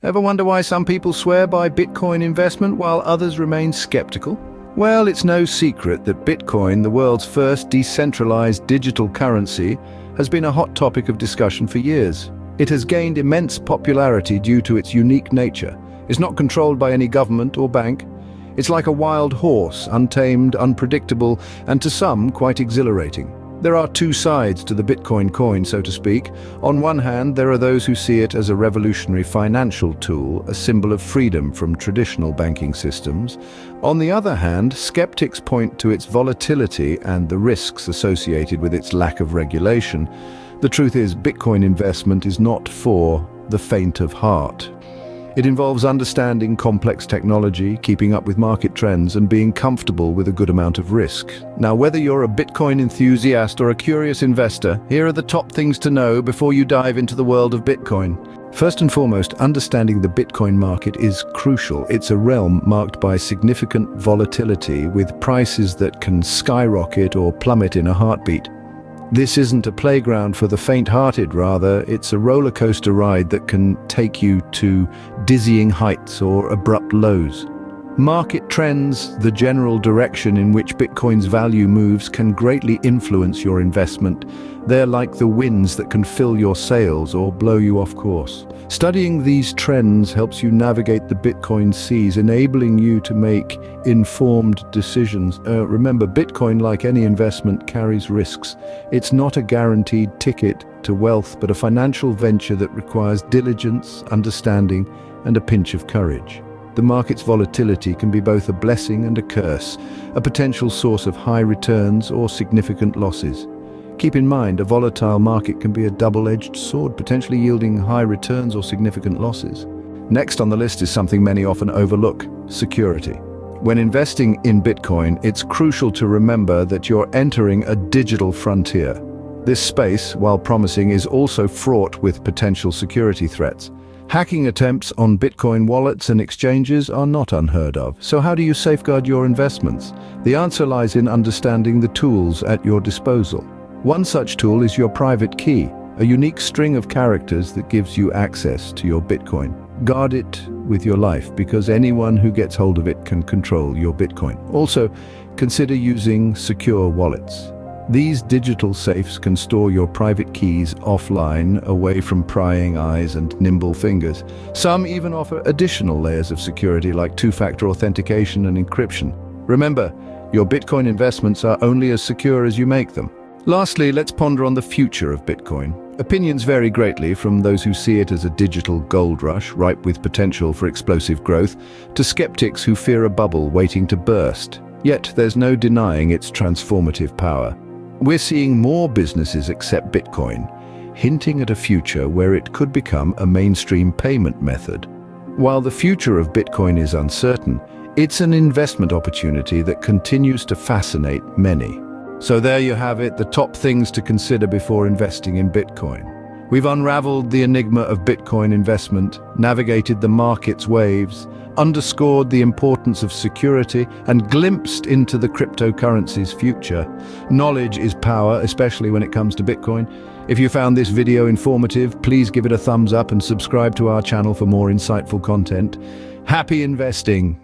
Ever wonder why some people swear by Bitcoin investment while others remain skeptical? Well, it's no secret that Bitcoin, the world's first decentralized digital currency, has been a hot topic of discussion for years. It has gained immense popularity due to its unique nature. It's not controlled by any government or bank. It's like a wild horse, untamed, unpredictable, and to some, quite exhilarating. There are two sides to the Bitcoin coin, so to speak. On one hand, there are those who see it as a revolutionary financial tool, a symbol of freedom from traditional banking systems. On the other hand, skeptics point to its volatility and the risks associated with its lack of regulation. The truth is, Bitcoin investment is not for the faint of heart. It involves understanding complex technology, keeping up with market trends, and being comfortable with a good amount of risk. Now, whether you're a Bitcoin enthusiast or a curious investor, here are the top things to know before you dive into the world of Bitcoin. First and foremost, understanding the Bitcoin market is crucial. It's a realm marked by significant volatility, with prices that can skyrocket or plummet in a heartbeat. This isn't a playground for the faint-hearted, rather, it's a roller coaster ride that can take you to dizzying heights or abrupt lows. Market trends, the general direction in which Bitcoin's value moves, can greatly influence your investment. They're like the winds that can fill your sails or blow you off course. Studying these trends helps you navigate the Bitcoin seas, enabling you to make informed decisions. Remember, Bitcoin, like any investment, carries risks. It's not a guaranteed ticket to wealth, but a financial venture that requires diligence, understanding, and a pinch of courage. The market's volatility can be both a blessing and a curse, a potential source of high returns or significant losses. Keep in mind, a volatile market can be a double-edged sword, potentially yielding high returns or significant losses. Next on the list is something many often overlook: security. When investing in Bitcoin, it's crucial to remember that you're entering a digital frontier. This space, while promising, is also fraught with potential security threats. Hacking attempts on Bitcoin wallets and exchanges are not unheard of. So how do you safeguard your investments? The answer lies in understanding the tools at your disposal. One such tool is your private key, a unique string of characters that gives you access to your Bitcoin. Guard it with your life, because anyone who gets hold of it can control your Bitcoin. Also, consider using secure wallets. These digital safes can store your private keys offline, away from prying eyes and nimble fingers. Some even offer additional layers of security like two-factor authentication and encryption. Remember, your Bitcoin investments are only as secure as you make them. Lastly, let's ponder on the future of Bitcoin. Opinions vary greatly, from those who see it as a digital gold rush, ripe with potential for explosive growth, to skeptics who fear a bubble waiting to burst. Yet there's no denying its transformative power. We're seeing more businesses accept Bitcoin, hinting at a future where it could become a mainstream payment method. While the future of Bitcoin is uncertain, it's an investment opportunity that continues to fascinate many. So there you have it, the top things to consider before investing in Bitcoin. We've unraveled the enigma of Bitcoin investment, navigated the market's waves, underscored the importance of security, and glimpsed into the cryptocurrency's future. Knowledge is power, especially when it comes to Bitcoin. If you found this video informative, please give it a thumbs up and subscribe to our channel for more insightful content. Happy investing!